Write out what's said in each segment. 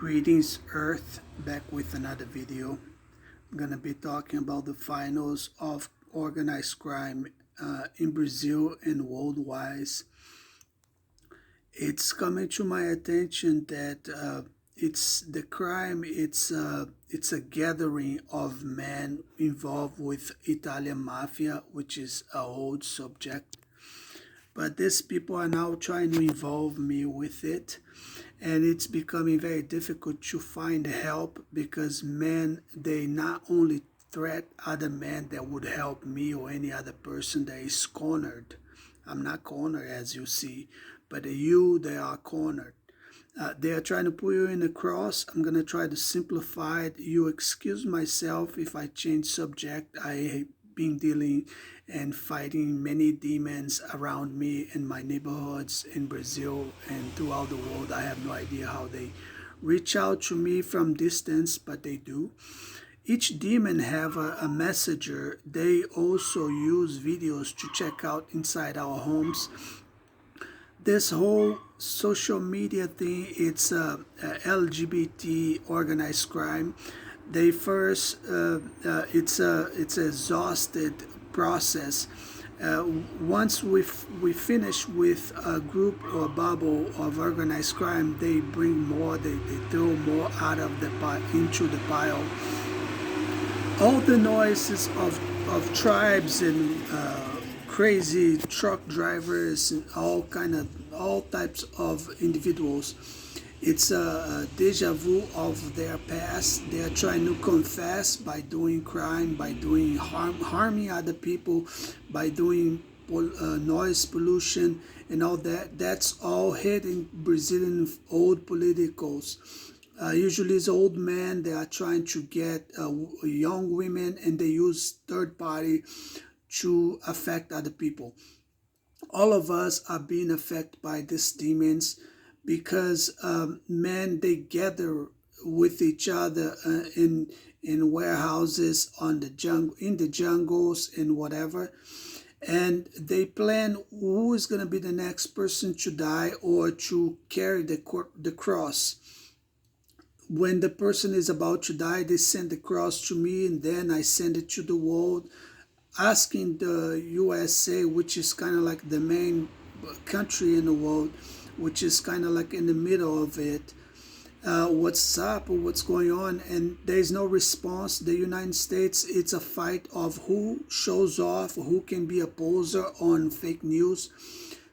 Greetings Earth, back with another video. I'm going to be talking about the finals of organized crime in Brazil and worldwide. It's coming to my attention that it's the crime, it's a gathering of men involved with Italian mafia, which is an old subject. But these people are now trying to involve me with it, and it's becoming very difficult to find help because men, they not only threat other men that would help me or any other person that is cornered. I'm not cornered, as you see, but they are cornered. They are trying to put you in a cross. I'm going to try to simplify it. You excuse myself if I change subject. I been dealing and fighting many demons around me in my neighborhoods in Brazil and throughout the world. I have no idea how they reach out to me from distance, but they do. Each demon have a messenger. They also use videos to check out inside our homes. This whole social media thing, it's a LGBT organized crime. They first, it's a exhausted process. Once we finish with a group or bubble of organized crime, they bring more, they throw more out of the into the pile. All the noises of tribes and crazy truck drivers and all types of individuals. It's a deja vu of their past. They are trying to confess by doing crime, by doing harming other people, by doing noise pollution and all that. That's all hidden Brazilian old politicals. Usually it's old men. They are trying to get young women, and they use third party to affect other people. All of us are being affected by these demons because men, they gather with each other in warehouses, on the jungle, in the jungles and whatever, and they plan who is going to be the next person to die or to carry the cross. When the person is about to die, they send the cross to me, and then I send it to the world, asking the USA, which is kind of like the main country in the world, which is kind of like in the middle of it, what's up or what's going on, and there's no response. The United States, it's a fight of who shows off, who can be a poser on fake news.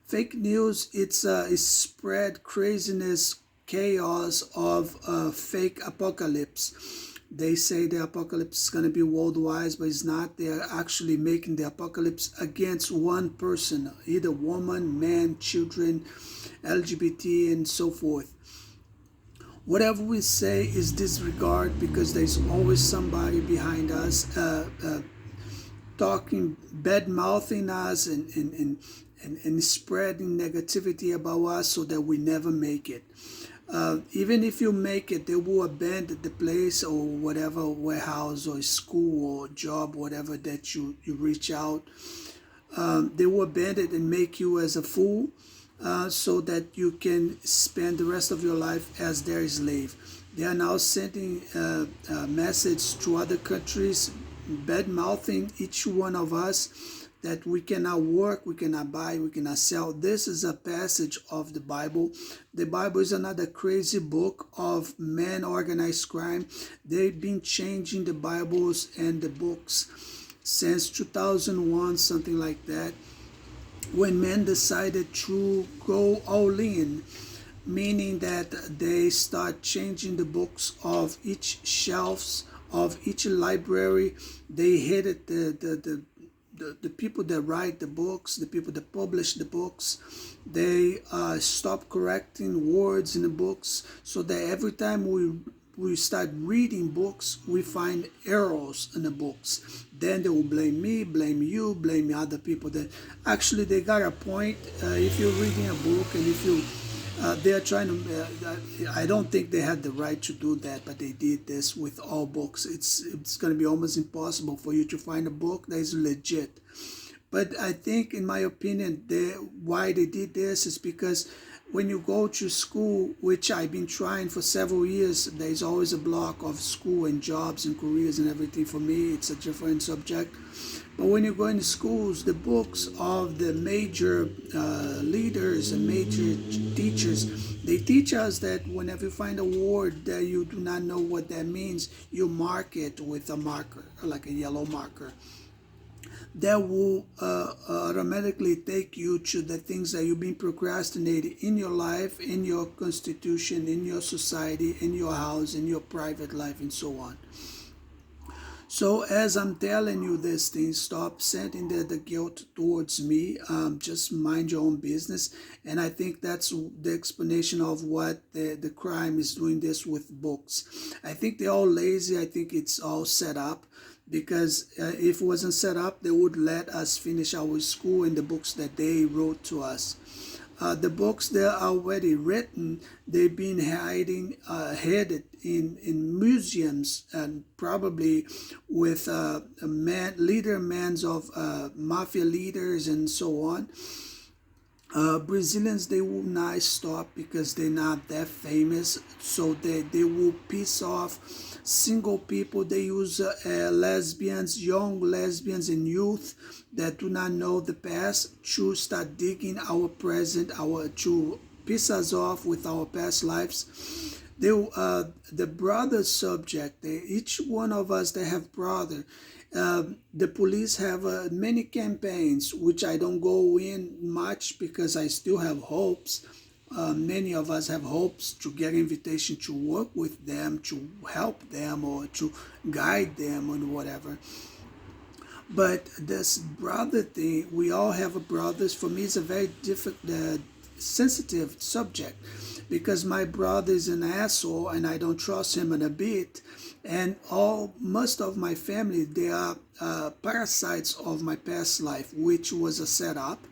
Fake news, it's spread craziness, chaos of fake apocalypse. They say the apocalypse is going to be worldwide, but it's not. They are actually making the apocalypse against one person, either woman, man, children, LGBT, and so forth. Whatever we say is disregard because there's always somebody behind us talking, bad-mouthing us and spreading negativity about us so that we never make it. Even if you make it, they will abandon the place or whatever warehouse or school or job, whatever that you reach out. They will abandon it and make you as a fool so that you can spend the rest of your life as their slave. They are now sending a message to other countries, bad-mouthing each one of us, that we cannot work, we cannot buy, we cannot sell. This is a passage of the Bible. The Bible is another crazy book of man organized crime. They've been changing the Bibles and the books since 2001, something like that, when men decided to go all in, meaning that they start changing the books of each shelves of each library. They hated the people that write the books, the people that publish the books. They stop correcting words in the books, so that every time we start reading books, we find errors in the books. Then they will blame me, blame you, blame other people. That actually they got a point. If you're reading a book and if you they're trying to, I don't think they had the right to do that, but they did this with all books. It's going to be almost impossible for you to find a book that is legit. But I think, in my opinion, why they did this is because when you go to school, which I've been trying for several years, there's always a block of school and jobs and careers and everything. For me, it's a different subject. But when you go into schools, the books of the major leaders and major teachers, they teach us that whenever you find a word that you do not know what that means, you mark it with a marker, like a yellow marker. That will automatically take you to the things that you've been procrastinating in your life, in your constitution, in your society, in your house, in your private life, and so on. So as I'm telling you this thing, stop sending the guilt towards me. Just mind your own business. And I think that's the explanation of what the crime is doing this with books. I think they're all lazy. I think it's all set up. Because if it wasn't set up, they would let us finish our school and the books that they wrote to us. The books that are already written, they've been hidden in museums, and probably with leaders of mafia leaders and so on. Brazilians, they will not stop because they're not that famous, so they will piss off single people. They use lesbians, young lesbians and youth that do not know the past to start digging our present, to piss us off with our past lives. The brother subject, each one of us that have brother, the police have many campaigns, which I don't go in much because I still have hopes. Many of us have hopes to get invitation to work with them, to help them, or to guide them, or whatever. But this brother thing, we all have a brothers. For me, it's a very difficult, sensitive subject because my brother is an asshole and I don't trust him in a bit. And most of my family, they are parasites of my past life, which was a setup.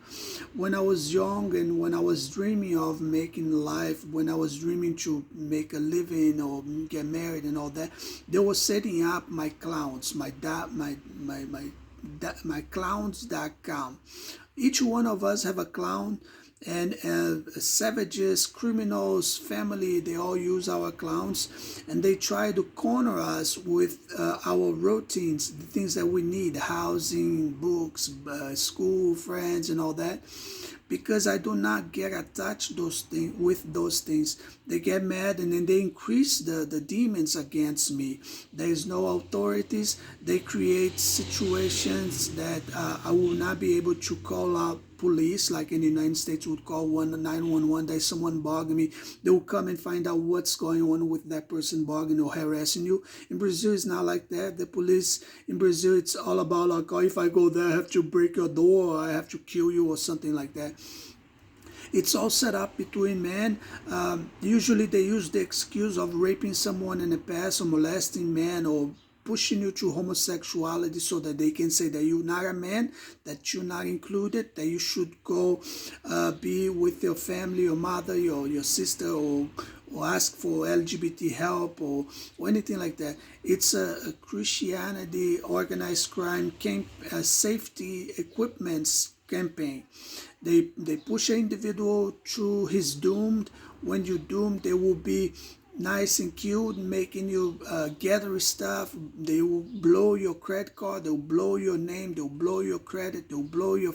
When I was young and when I was dreaming of making life, when I was dreaming to make a living or get married and all that, they were setting up my clowns, my clowns.com. Each one of us have a clown, and savages, criminals, family, they all use our clowns, and they try to corner us with our routines, the things that we need: housing, books, school, friends, and all that. Because I do not get attached with those things, they get mad and then they increase the demons against me. There is no authorities. They create situations that I will not be able to call out police, like in the United States would call 911. There's someone bugging me. They will come and find out what's going on with that person bugging or harassing you. In Brazil, it's not like that. The police in Brazil, it's all about like, oh, if I go there, I have to break your door, or I have to kill you, or something like that. It's all set up between men. Usually they use the excuse of raping someone in the past or molesting men or pushing you to homosexuality so that they can say that you're not a man, that you're not included, that you should go be with your family, your mother, your sister, or ask for LGBT help or anything like that. It's a Christianity organized crime safety equipments campaign. They push an individual to his doomed. When you're doomed, they will be nice and cute, making you gather stuff. They will blow your credit card. They'll blow your name. They'll blow your credit. They'll blow your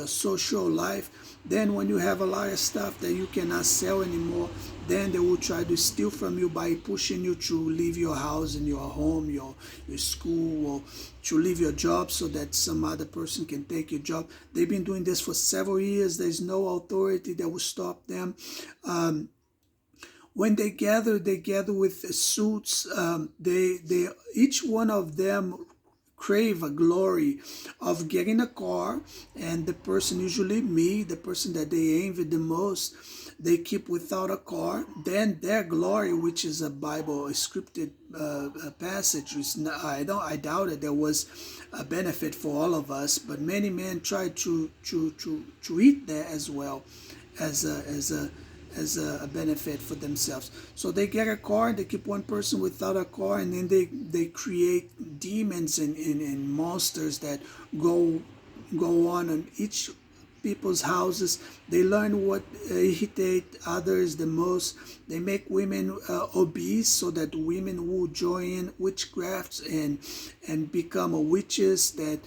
social life. Then when you have a lot of stuff that you cannot sell anymore, then they will try to steal from you by pushing you to leave your house and your home, your school, or to leave your job so that some other person can take your job. They've been doing this for several years. There's no authority that will stop them. When they gather with suits. They each one of them crave a glory of getting a car, and the person, usually me, the person that they envy the most, they keep without a car. Then their glory, which is a Bible, a scripted passage, I doubt it. There was a benefit for all of us, but many men try to eat that as well, as a benefit for themselves. So they get a car, they keep one person without a car, and then they create demons and monsters that go on each people's houses. They learn what irritate others the most. They make women obese so that women will join witchcrafts and become witches. That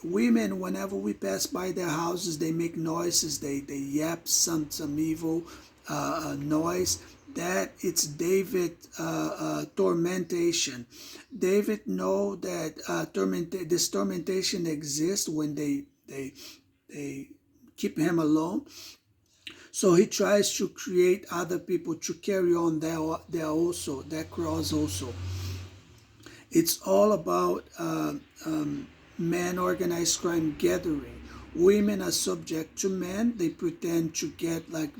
women, whenever we pass by their houses, they make noises. They yap some evil noise. That it's David tormentation. David know that this tormentation exists when they keep him alone. So he tries to create other people to carry on their cross also. It's all about man organized crime gathering. Women are subject to men. They pretend to get like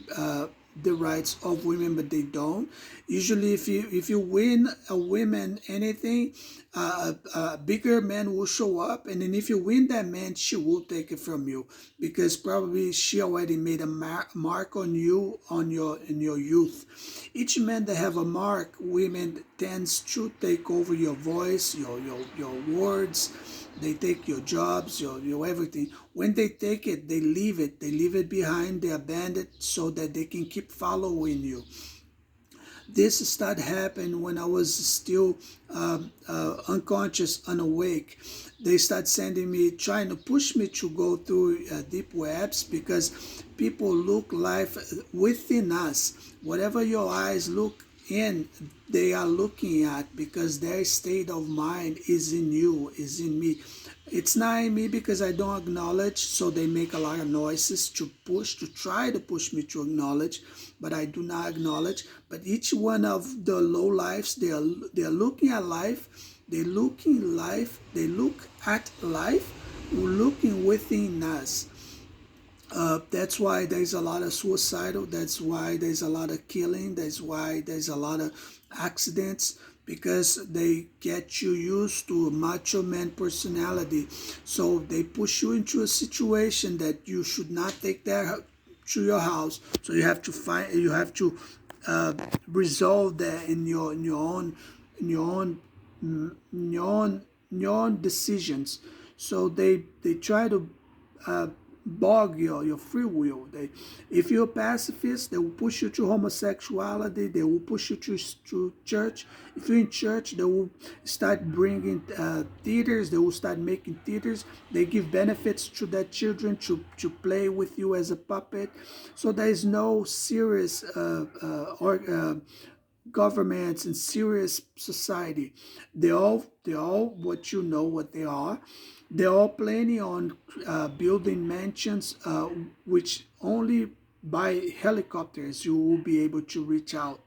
the rights of women, but they don't. Usually, if you win a woman anything, a bigger man will show up, and then if you win that man, she will take it from you because probably she already made a mark on you in your youth. Each man that have a mark, women tends to take over your voice, your words. They take your jobs, your everything. When they take it, they leave it. They leave it behind. They abandon it so that they can keep following you. This started happening when I was still unconscious, unawake. They start sending me, trying to push me to go through deep webs because people look life within us. Whatever your eyes look in, they are looking at because their state of mind is in you, is in me. It's not in me because I don't acknowledge, so they make a lot of noises to try to push me to acknowledge, but I do not acknowledge. But each one of the low lives, they are looking at life, they look at life, looking within us. That's why there's a lot of suicidal. That's why there's a lot of killing. That's why there's a lot of accidents because they get you used to a macho man personality. So they push you into a situation that you should not take that to your house. So you have to resolve that in your own decisions. So they try to bog your free will. If you're a pacifist, they will push you to homosexuality. They will push you to church. If you're in church, they will start bringing theaters. They will start making theaters. They give benefits to their children to play with you as a puppet. So there is no serious governments and serious society. They're all what you know what they are. They're all planning on building mansions, which only by helicopters you will be able to reach out.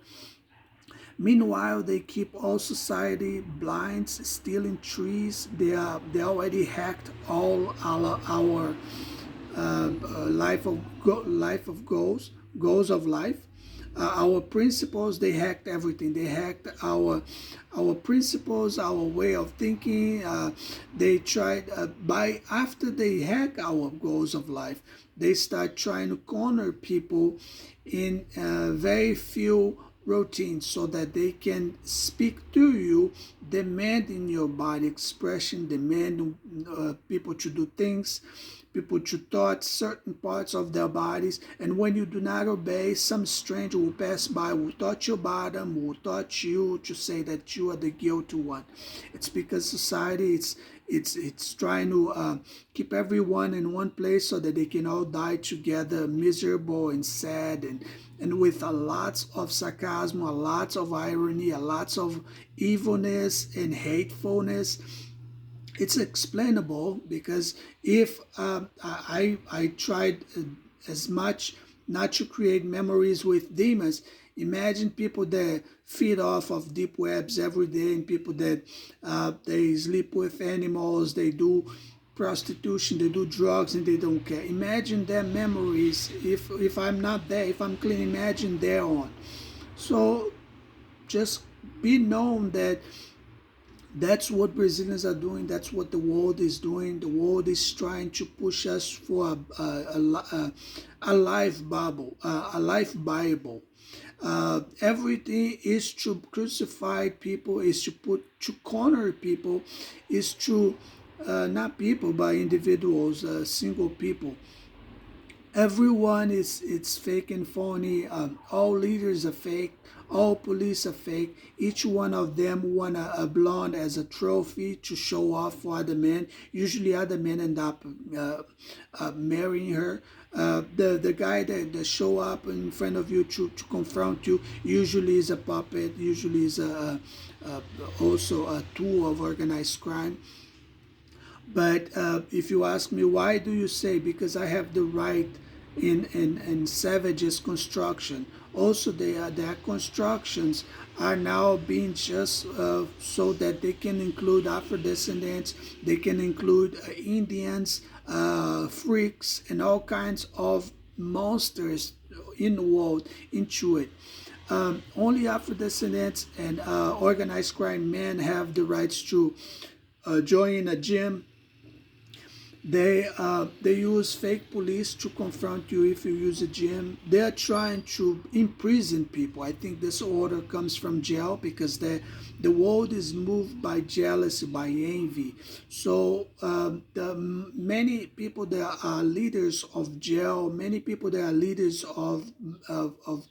Meanwhile, they keep all society blind, stealing trees. They already hacked all our life of goals of life. Our principles, they hacked everything. They hacked our principles, our way of thinking. They tried after they hack our goals of life, they start trying to corner people in very few routines so that they can speak to you, demanding your body expression, demanding people to do things, people to touch certain parts of their bodies. And when you do not obey, some stranger will pass by, will touch your bottom, will touch you to say that you are the guilty one. It's because society, it's trying to keep everyone in one place so that they can all die together, miserable and sad, and with a lot of sarcasm, a lot of irony, a lot of evilness and hatefulness. It's explainable because if I tried as much not to create memories with demons. Imagine people that feed off of deep webs every day, and people that they sleep with animals, they do prostitution, they do drugs, and they don't care. Imagine their memories if I'm not there, if I'm clean. Imagine they're on. So just be known that that's what Brazilians are doing. That's what the world is doing. The world is trying to push us for a life Bible, a life Bible. Everything is to crucify people, is to corner people, is to not people but individuals, single people. Everyone is it's fake and phony. All leaders are fake. All police are fake. Each one of them want a blonde as a trophy to show off for other men. Usually, other men end up marrying her. The guy that show up in front of you to confront you usually is a puppet. Usually is a also a tool of organized crime. But if you ask me, why do you say? Because I have the right in Savage's construction. Also, their constructions are now being just so that they can include Afro descendants, they can include Indians, freaks, and all kinds of monsters in the world into it. Only Afro descendants and organized crime men have the rights to join a gym. They use fake police to confront you if you use a gym. They are trying to imprison people. I think this order comes from jail because the world is moved by jealousy, by envy. So many people that are leaders of jail, many people that are leaders of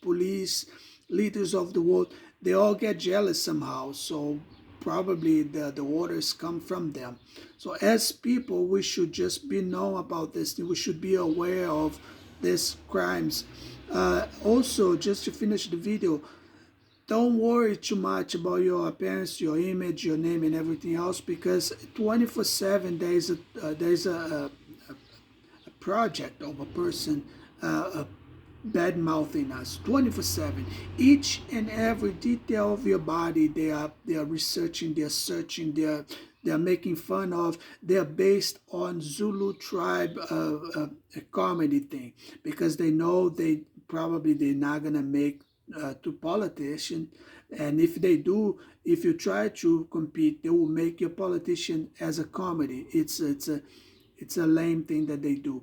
police, leaders of the world, they all get jealous somehow. So probably the orders come from them. So as people, we should just be know about this. We should be aware of these crimes. Also, just to finish the video, don't worry too much about your appearance, your image, your name, and everything else, because 24/7 there's a project of a person bad mouthing us 24/7. Each and every detail of your body they are researching, they're searching, they're making fun of. They're based on Zulu tribe a comedy thing, because they know they're not gonna make to politician. And if they do, if you try to compete, they will make your politician as a comedy. It's a lame thing that they do.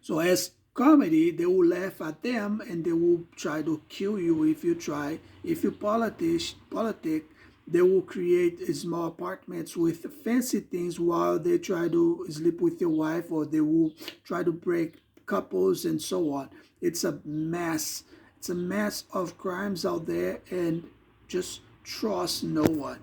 So as comedy, they will laugh at them and they will try to kill you if you try. If you politic, they will create small apartments with fancy things while they try to sleep with your wife, or they will try to break couples and so on. It's a mess. It's a mess of crimes out there, and just trust no one.